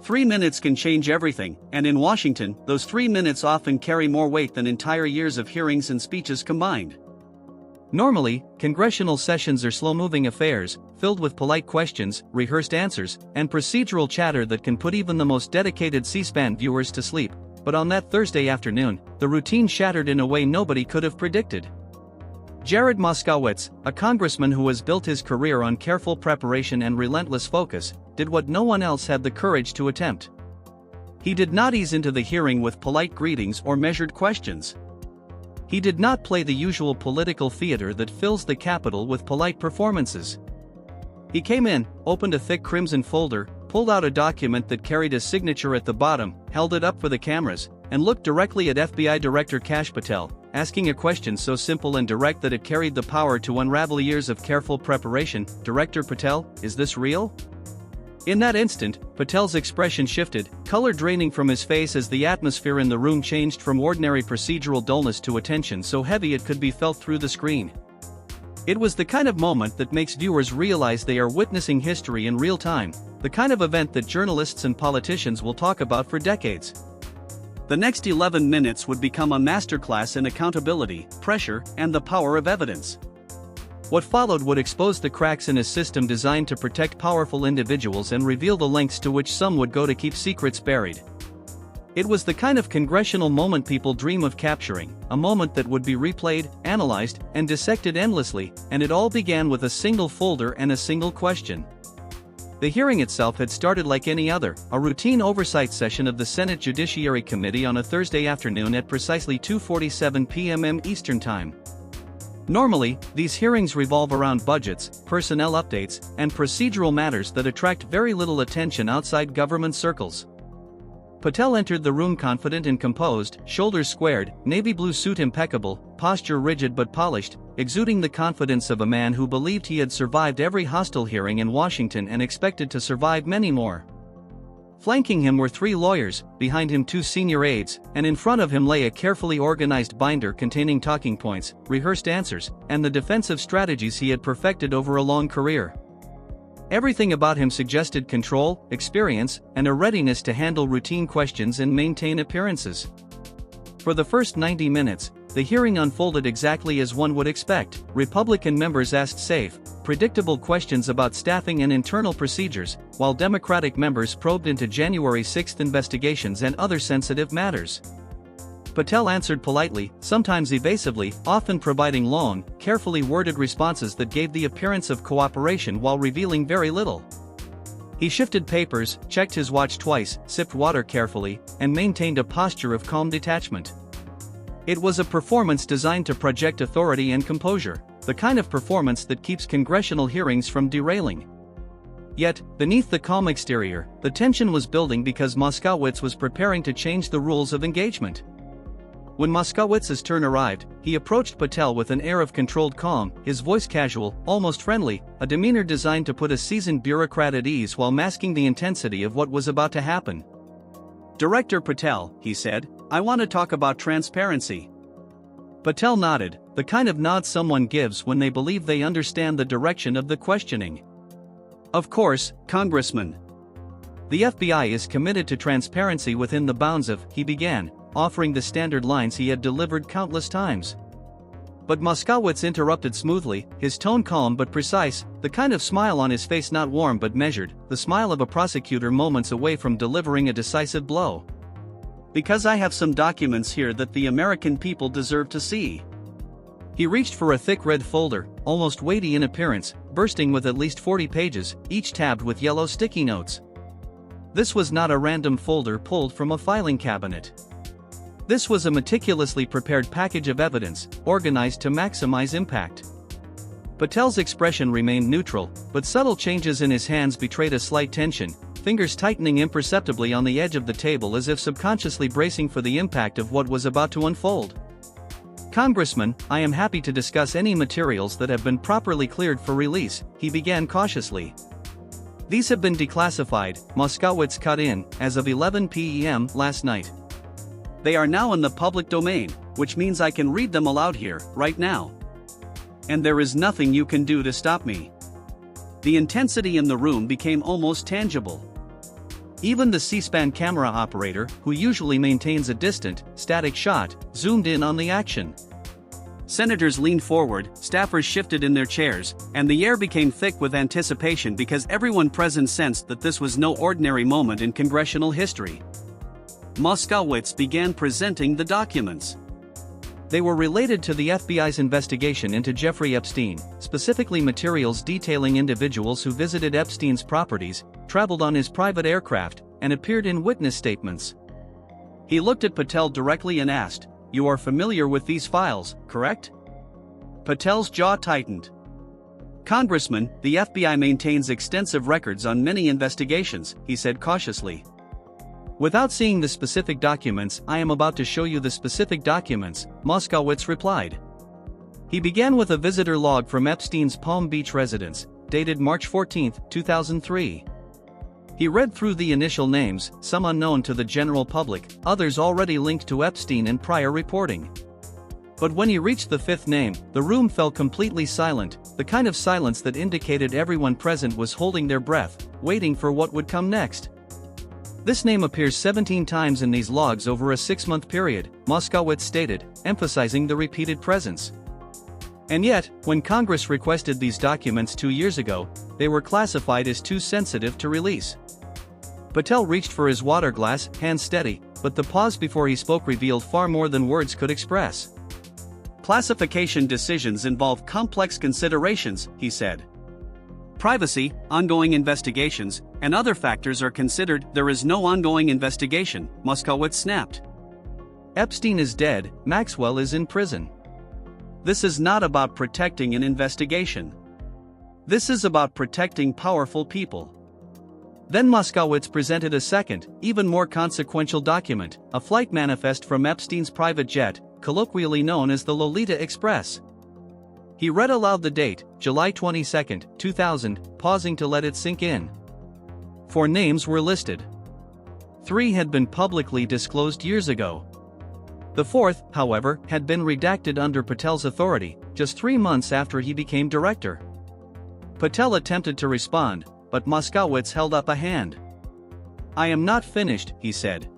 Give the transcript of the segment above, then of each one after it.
3 minutes can change everything, and in Washington, those 3 minutes often carry more weight than entire years of hearings and speeches combined. Normally, congressional sessions are slow-moving affairs, filled with polite questions, rehearsed answers, and procedural chatter that can put even the most dedicated C-SPAN viewers to sleep. But on that Thursday afternoon, the routine shattered in a way nobody could have predicted. Jared Moskowitz, a congressman who has built his career on careful preparation and relentless focus, did what no one else had the courage to attempt. He did not ease into the hearing with polite greetings or measured questions. He did not play the usual political theater that fills the Capitol with polite performances. He came in, opened a thick crimson folder, pulled out a document that carried a signature at the bottom, held it up for the cameras, and looked directly at FBI Director Kash Patel, asking a question so simple and direct that it carried the power to unravel years of careful preparation. "Director Patel, is this real?" In that instant, Patel's expression shifted, color draining from his face as the atmosphere in the room changed from ordinary procedural dullness to a tension so heavy it could be felt through the screen. It was the kind of moment that makes viewers realize they are witnessing history in real time, the kind of event that journalists and politicians will talk about for decades. The next 11 minutes would become a masterclass in accountability, pressure, and the power of evidence. What followed would expose the cracks in a system designed to protect powerful individuals and reveal the lengths to which some would go to keep secrets buried. It was the kind of congressional moment people dream of capturing, a moment that would be replayed, analyzed, and dissected endlessly, and it all began with a single folder and a single question. The hearing itself had started like any other, a routine oversight session of the Senate Judiciary Committee on a Thursday afternoon at precisely 2:47 p.m. Eastern Time. Normally, these hearings revolve around budgets, personnel updates, and procedural matters that attract very little attention outside government circles. Patel entered the room confident and composed, shoulders squared, navy blue suit impeccable, posture rigid but polished, exuding the confidence of a man who believed he had survived every hostile hearing in Washington and expected to survive many more. Flanking him were 3 lawyers, behind him 2 senior aides, and in front of him lay a carefully organized binder containing talking points, rehearsed answers, and the defensive strategies he had perfected over a long career. Everything about him suggested control, experience, and a readiness to handle routine questions and maintain appearances. For the first 90 minutes, the hearing unfolded exactly as one would expect. Republican members asked safe, predictable questions about staffing and internal procedures, while Democratic members probed into January 6 investigations and other sensitive matters. Patel answered politely, sometimes evasively, often providing long, carefully worded responses that gave the appearance of cooperation while revealing very little. He shifted papers, checked his watch twice, sipped water carefully, and maintained a posture of calm detachment. It was a performance designed to project authority and composure, the kind of performance that keeps congressional hearings from derailing. Yet, beneath the calm exterior, the tension was building because Moskowitz was preparing to change the rules of engagement. When Moskowitz's turn arrived, he approached Patel with an air of controlled calm, his voice casual, almost friendly, a demeanor designed to put a seasoned bureaucrat at ease while masking the intensity of what was about to happen. "Director Patel," he said, "I want to talk about transparency." Patel nodded, the kind of nod someone gives when they believe they understand the direction of the questioning. "Of course, Congressman. The FBI is committed to transparency within the bounds of," he began, offering the standard lines he had delivered countless times. But Moskowitz interrupted smoothly, his tone calm but precise, the kind of smile on his face not warm but measured, the smile of a prosecutor moments away from delivering a decisive blow. "Because I have some documents here that the American people deserve to see." He reached for a thick red folder, almost weighty in appearance, bursting with at least 40 pages, each tabbed with yellow sticky notes. This was not a random folder pulled from a filing cabinet. This was a meticulously prepared package of evidence, organized to maximize impact. Patel's expression remained neutral, but subtle changes in his hands betrayed a slight tension, fingers tightening imperceptibly on the edge of the table as if subconsciously bracing for the impact of what was about to unfold. "Congressman, I am happy to discuss any materials that have been properly cleared for release," he began cautiously. "These have been declassified," Moskowitz cut in, "as of 11 p.m. last night. They are now in the public domain, which means I can read them aloud here, right now. And there is nothing you can do to stop me." The intensity in the room became almost tangible. Even the C-SPAN camera operator, who usually maintains a distant, static shot, zoomed in on the action. Senators leaned forward, staffers shifted in their chairs, and the air became thick with anticipation because everyone present sensed that this was no ordinary moment in congressional history. Moskowitz began presenting the documents. They were related to the FBI's investigation into Jeffrey Epstein, specifically materials detailing individuals who visited Epstein's properties, traveled on his private aircraft, and appeared in witness statements. He looked at Patel directly and asked, "You are familiar with these files, correct?" Patel's jaw tightened. "Congressman, the FBI maintains extensive records on many investigations," he said cautiously. "Without seeing the specific documents, I am about to show you the specific documents," Moskowitz replied. He began with a visitor log from Epstein's Palm Beach residence, dated March 14, 2003. He read through the initial names, some unknown to the general public, others already linked to Epstein in prior reporting. But when he reached the fifth name, the room fell completely silent, the kind of silence that indicated everyone present was holding their breath, waiting for what would come next. "This name appears 17 times in these logs over a 6-month period," Moskowitz stated, emphasizing the repeated presence. "And yet, when Congress requested these documents 2 years ago, they were classified as too sensitive to release." Patel reached for his water glass, hands steady, but the pause before he spoke revealed far more than words could express. "Classification decisions involve complex considerations," he said. "Privacy, ongoing investigations, and other factors are considered." "There is no ongoing investigation," Moskowitz snapped. "Epstein is dead, Maxwell is in prison. This is not about protecting an investigation. This is about protecting powerful people." Then Moskowitz presented a second, even more consequential document, a flight manifest from Epstein's private jet, colloquially known as the Lolita Express. He read aloud the date, July 22, 2000, pausing to let it sink in. 4 names were listed. 3 had been publicly disclosed years ago. The 4th, however, had been redacted under Patel's authority, just 3 months after he became director. Patel attempted to respond, but Moskowitz held up a hand. "I am not finished," he said.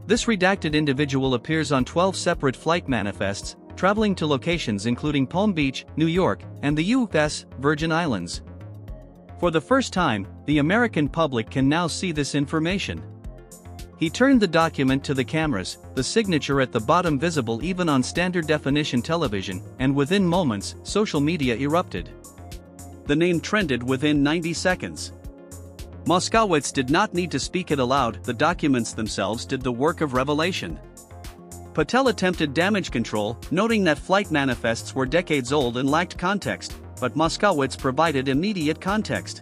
"This redacted individual appears on 12 separate flight manifests, traveling to locations including Palm Beach, New York, and the U.S. Virgin Islands. For the first time, the American public can now see this information." He turned the document to the cameras, the signature at the bottom visible even on standard definition television, and within moments, social media erupted. The name trended within 90 seconds. Moskowitz did not need to speak it aloud, the documents themselves did the work of revelation. Patel attempted damage control, noting that flight manifests were decades old and lacked context, but Moskowitz provided immediate context.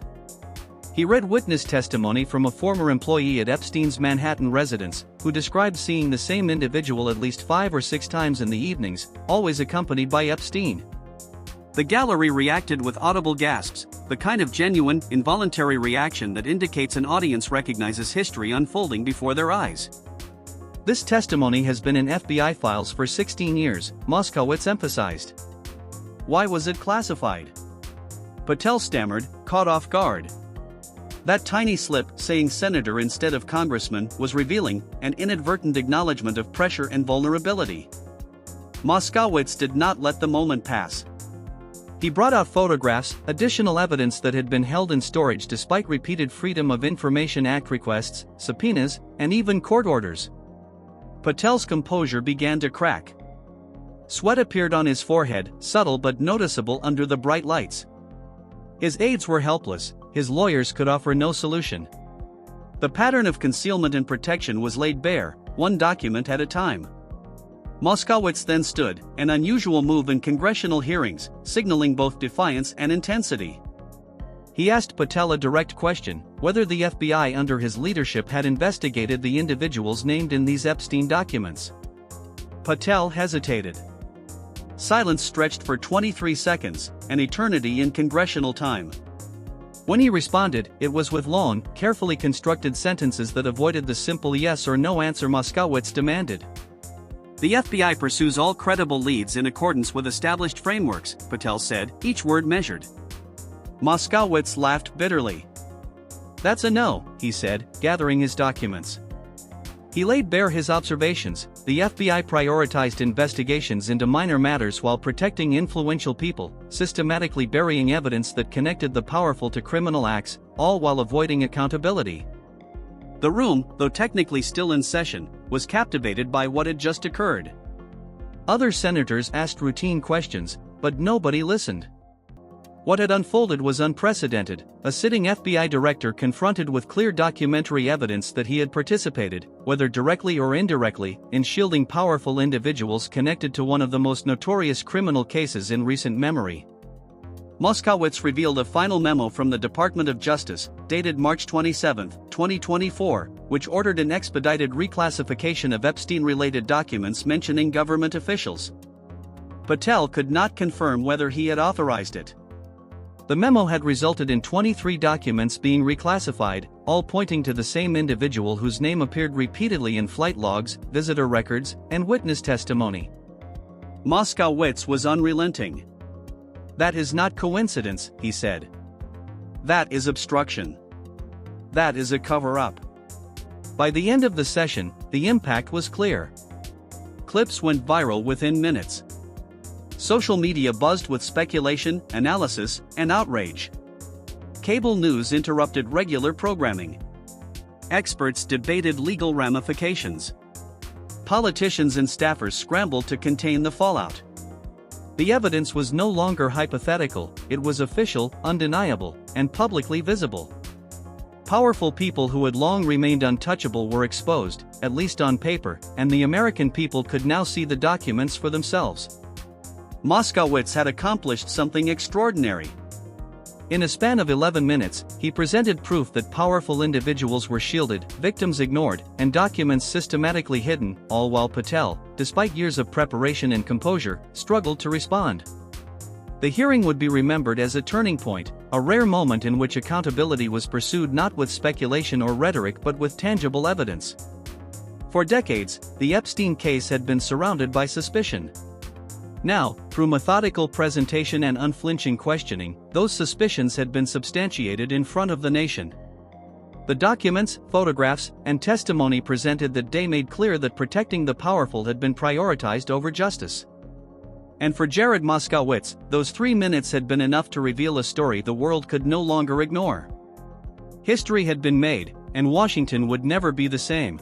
He read witness testimony from a former employee at Epstein's Manhattan residence, who described seeing the same individual at least 5 or 6 times in the evenings, always accompanied by Epstein. The gallery reacted with audible gasps, the kind of genuine, involuntary reaction that indicates an audience recognizes history unfolding before their eyes. "This testimony has been in FBI files for 16 years, Moskowitz emphasized. "Why was it classified?" Patel stammered, caught off guard. That tiny slip, saying senator instead of congressman, was revealing, an inadvertent acknowledgement of pressure and vulnerability. Moskowitz did not let the moment pass. He brought out photographs, additional evidence that had been held in storage despite repeated Freedom of Information Act requests, subpoenas, and even court orders. Patel's composure began to crack. Sweat appeared on his forehead, subtle but noticeable under the bright lights. His aides were helpless, his lawyers could offer no solution. The pattern of concealment and protection was laid bare, one document at a time. Moskowitz then stood, an unusual move in congressional hearings, signaling both defiance and intensity. He asked Patel a direct question, whether the FBI under his leadership had investigated the individuals named in these Epstein documents. Patel hesitated. Silence stretched for 23 seconds, an eternity in congressional time. When he responded, it was with long, carefully constructed sentences that avoided the simple yes or no answer Moskowitz demanded. "The FBI pursues all credible leads in accordance with established frameworks," Patel said, each word measured. Moskowitz laughed bitterly. That's a no, he said, gathering his documents. He laid bare his observations. The FBI prioritized investigations into minor matters while protecting influential people, systematically burying evidence that connected the powerful to criminal acts, all while avoiding accountability. The room, though technically still in session, was captivated by what had just occurred. Other senators asked routine questions, but nobody listened. What had unfolded was unprecedented. A sitting FBI director confronted with clear documentary evidence that he had participated, whether directly or indirectly, in shielding powerful individuals connected to one of the most notorious criminal cases in recent memory. Moskowitz revealed a final memo from the Department of Justice, dated March 27, 2024, which ordered an expedited reclassification of Epstein-related documents mentioning government officials. Patel could not confirm whether he had authorized it. The memo had resulted in 23 documents being reclassified, all pointing to the same individual whose name appeared repeatedly in flight logs, visitor records, and witness testimony. Moskowitz was unrelenting. That is not coincidence, he said. That is obstruction. That is a cover-up. By the end of the session, the impact was clear. Clips went viral within minutes. Social media buzzed with speculation, analysis, and outrage. Cable news interrupted regular programming. Experts debated legal ramifications. Politicians and staffers scrambled to contain the fallout. The evidence was no longer hypothetical, it was official, undeniable, and publicly visible. Powerful people who had long remained untouchable were exposed, at least on paper, and the American people could now see the documents for themselves. Moskowitz had accomplished something extraordinary. In a span of 11 minutes, he presented proof that powerful individuals were shielded, victims ignored, and documents systematically hidden, all while Patel, despite years of preparation and composure, struggled to respond. The hearing would be remembered as a turning point, a rare moment in which accountability was pursued not with speculation or rhetoric but with tangible evidence. For decades, the Epstein case had been surrounded by suspicion. Now, through methodical presentation and unflinching questioning, those suspicions had been substantiated in front of the nation. The documents, photographs, and testimony presented that day made clear that protecting the powerful had been prioritized over justice. And for Jared Moskowitz, those 3 minutes had been enough to reveal a story the world could no longer ignore. History had been made, and Washington would never be the same.